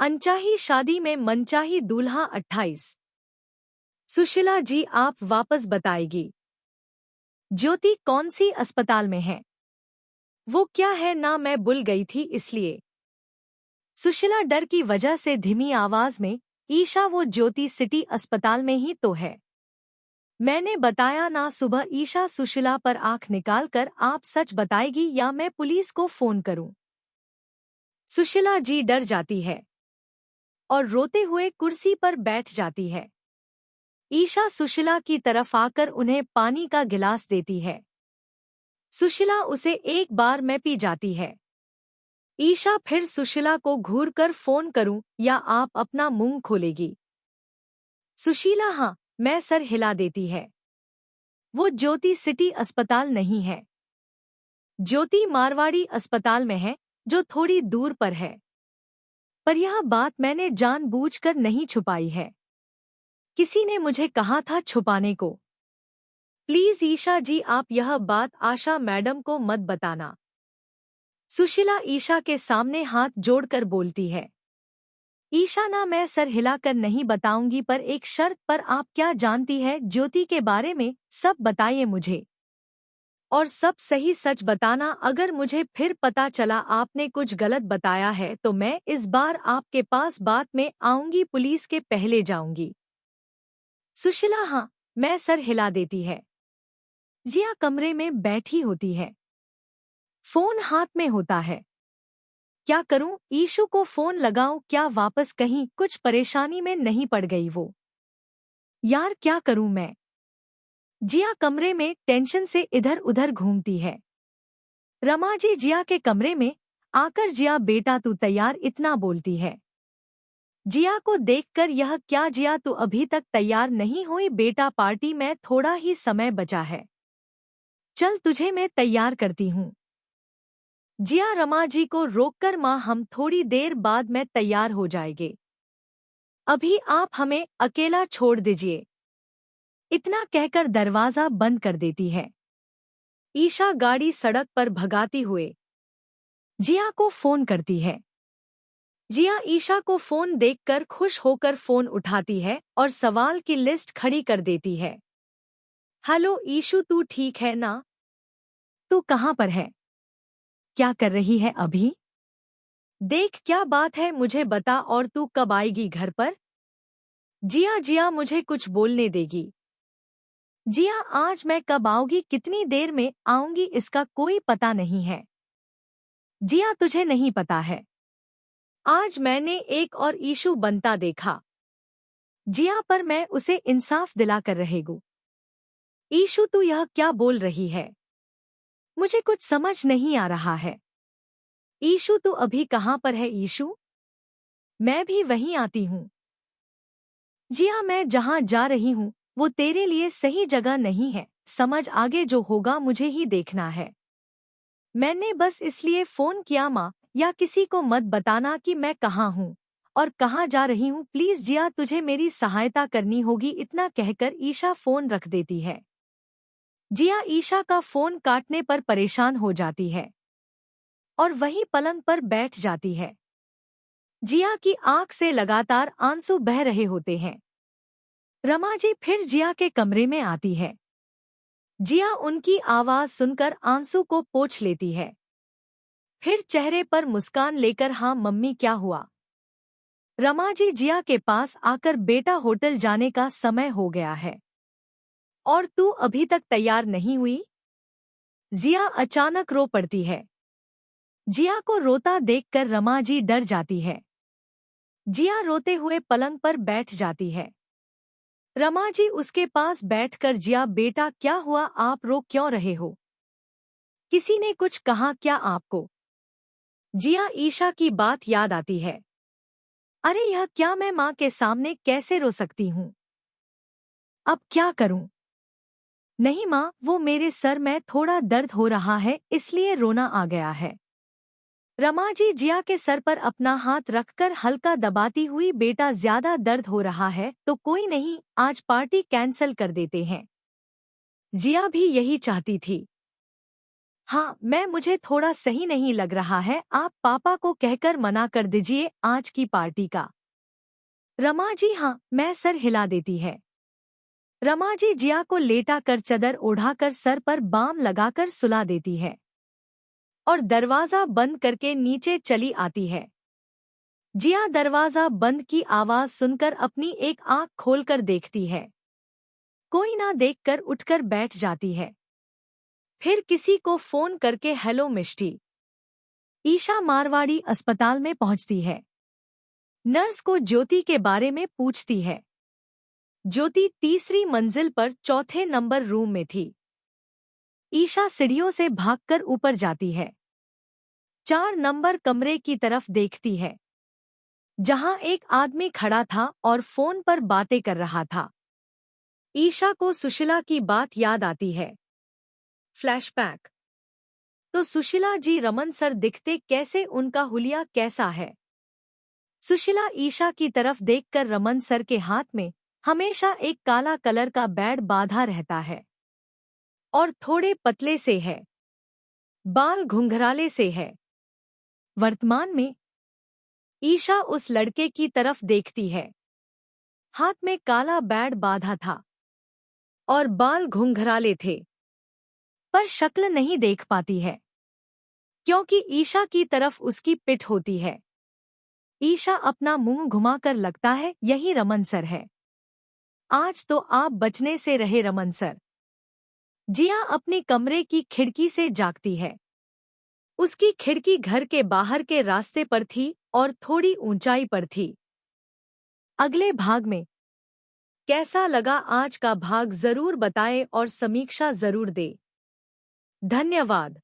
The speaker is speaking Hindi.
अनचाही शादी में मनचाही दूल्हा 28। सुशीला जी आप वापस बताएगी। ज्योति कौन सी अस्पताल में है? वो क्या है ना, मैं भूल गई थी इसलिए। सुशीला डर की वजह से धीमी आवाज में, ईशा वो ज्योति सिटी अस्पताल में ही तो है। मैंने बताया ना सुबह। ईशा सुशीला पर आंख निकालकर आप सच बताएगी या मैं पुलिस को फोन करूं? सुशीला जी डर जाती है और रोते हुए कुर्सी पर बैठ जाती है। ईशा सुशीला की तरफ आकर उन्हें पानी का गिलास देती है। सुशीला उसे एक बार में पी जाती है। ईशा फिर सुशीला को घूरकर फोन करूं या आप अपना मुंह खोलेगी? सुशीला हाँ, मैं सर हिला देती है। वो ज्योति सिटी अस्पताल नहीं है। ज्योति मारवाड़ी अस्पताल में है, जो थोड़ी दूर पर है। पर यह बात मैंने जानबूझकर नहीं छुपाई है। किसी ने मुझे कहा था छुपाने को। प्लीज ईशा जी आप यह बात आशा मैडम को मत बताना। सुशीला ईशा के सामने हाथ जोड़कर बोलती है। ईशा ना, मैं सर हिलाकर नहीं बताऊंगी, पर एक शर्त पर। आप क्या जानती है ज्योति के बारे में? सब बताइए मुझे, और सब सही सच बताना। अगर मुझे फिर पता चला आपने कुछ गलत बताया है तो मैं इस बार आपके पास बात में आऊंगी, पुलिस के पहले जाऊंगी। सुशीला हाँ, मैं सर हिला देती है। जिया कमरे में बैठी होती है, फोन हाथ में होता है। क्या करूं? ईशु को फोन लगाऊं क्या वापस? कहीं कुछ परेशानी में नहीं पड़ गई वो? यार क्या करूं मैं? जिया कमरे में टेंशन से इधर उधर घूमती है। रमा जी जिया के कमरे में आकर, जिया बेटा तू तैयार? इतना बोलती है। जिया को देखकर यह क्या जिया तू अभी तक तैयार नहीं हुई? बेटा पार्टी में थोड़ा ही समय बचा है, चल तुझे मैं तैयार करती हूँ। जिया रमा जी को रोककर, माँ हम थोड़ी देर बाद में तैयार हो जाएंगे, अभी आप हमें अकेला छोड़ दीजिए। इतना कहकर दरवाजा बंद कर देती है। ईशा गाड़ी सड़क पर भगाती हुए जिया को फोन करती है। जिया ईशा को फोन देखकर खुश होकर फोन उठाती है और सवाल की लिस्ट खड़ी कर देती है। हेलो ईशु, तू ठीक है ना? तू कहाँ पर है? क्या कर रही है अभी? देख क्या बात है मुझे बता, और तू कब आएगी घर पर? जिया मुझे कुछ बोलने देगी। जिया आज मैं कब आऊंगी, कितनी देर में आऊंगी, इसका कोई पता नहीं है। जिया तुझे नहीं पता है, आज मैंने एक और ईशु बनता देखा। जिया पर मैं उसे इंसाफ दिलाकर रहेगू। ईशु तू यह क्या बोल रही है? मुझे कुछ समझ नहीं आ रहा है। ईशु तू अभी कहाँ पर है? ईशु मैं भी वहीं आती हूँ। जिया मैं जहाँ जा रही हूँ वो तेरे लिए सही जगह नहीं है, समझ? आगे जो होगा मुझे ही देखना है। मैंने बस इसलिए फोन किया माँ, या किसी को मत बताना कि मैं कहाँ हूँ और कहाँ जा रही हूँ। प्लीज जिया तुझे मेरी सहायता करनी होगी। इतना कहकर ईशा फोन रख देती है। जिया ईशा का फोन काटने पर परेशान हो जाती है और वहीं पलंग पर बैठ जाती है। जिया की आंख से लगातार आंसू बह रहे होते हैं। रमा जी फिर जिया के कमरे में आती है। जिया उनकी आवाज सुनकर आंसू को पोंछ लेती है, फिर चेहरे पर मुस्कान लेकर, हाँ मम्मी क्या हुआ? रमा जी जिया के पास आकर, बेटा होटल जाने का समय हो गया है और तू अभी तक तैयार नहीं हुई? जिया अचानक रो पड़ती है। जिया को रोता देखकर रमा जी डर जाती है। जिया रोते हुए पलंग पर बैठ जाती है। रमा जी उसके पास बैठकर, जिया बेटा क्या हुआ, आप रो क्यों रहे हो? किसी ने कुछ कहा क्या आपको? जिया ईशा की बात याद आती है। अरे यह क्या, मैं माँ के सामने कैसे रो सकती हूँ? अब क्या करूँ? नहीं माँ, वो मेरे सर में थोड़ा दर्द हो रहा है इसलिए रोना आ गया है। रमा जी जिया के सर पर अपना हाथ रखकर हल्का दबाती हुई, बेटा ज्यादा दर्द हो रहा है तो कोई नहीं, आज पार्टी कैंसल कर देते हैं। जिया भी यही चाहती थी। हाँ, मुझे थोड़ा सही नहीं लग रहा है, आप पापा को कहकर मना कर दीजिए आज की पार्टी का। रमा जी हाँ, मैं सर हिला देती है। रमा जी जिया को लेटा कर चादर ओढ़ाकर सर पर बाम लगाकर सुला देती है और दरवाजा बंद करके नीचे चली आती है। जिया दरवाजा बंद की आवाज सुनकर अपनी एक आंख खोलकर देखती है। कोई ना देखकर उठकर बैठ जाती है। फिर किसी को फोन करके हेलो मिष्टी। ईशा मारवाड़ी अस्पताल में पहुंचती है। नर्स को ज्योति के बारे में पूछती है। ज्योति तीसरी मंजिल पर चौथे नंबर रूम में थी। ईशा सीढ़ियों से भागकर ऊपर जाती है। 4 नंबर कमरे की तरफ देखती है, जहां एक आदमी खड़ा था और फोन पर बातें कर रहा था। ईशा को सुशीला की बात याद आती है। फ्लैशबैक। तो सुशीला जी रमन सर दिखते कैसे, उनका हुलिया कैसा है? सुशीला ईशा की तरफ देखकर रमन सर के हाथ में हमेशा एक काला कलर का बैड बांधा रहता है और थोड़े पतले से है, बाल घुंघराले से है। वर्तमान में ईशा उस लड़के की तरफ देखती है। हाथ में काला बैड बांधा था और बाल घुंघराले थे, पर शक्ल नहीं देख पाती है क्योंकि ईशा की तरफ उसकी पिठ होती है। ईशा अपना मुंह घुमाकर लगता है यही रमन सर है। आज तो आप बचने से रहे रमन सर। जिया अपने कमरे की खिड़की से जागती है। उसकी खिड़की घर के बाहर के रास्ते पर थी और थोड़ी ऊंचाई पर थी। अगले भाग में कैसा लगा आज का भाग जरूर बताएं और समीक्षा जरूर दें। धन्यवाद।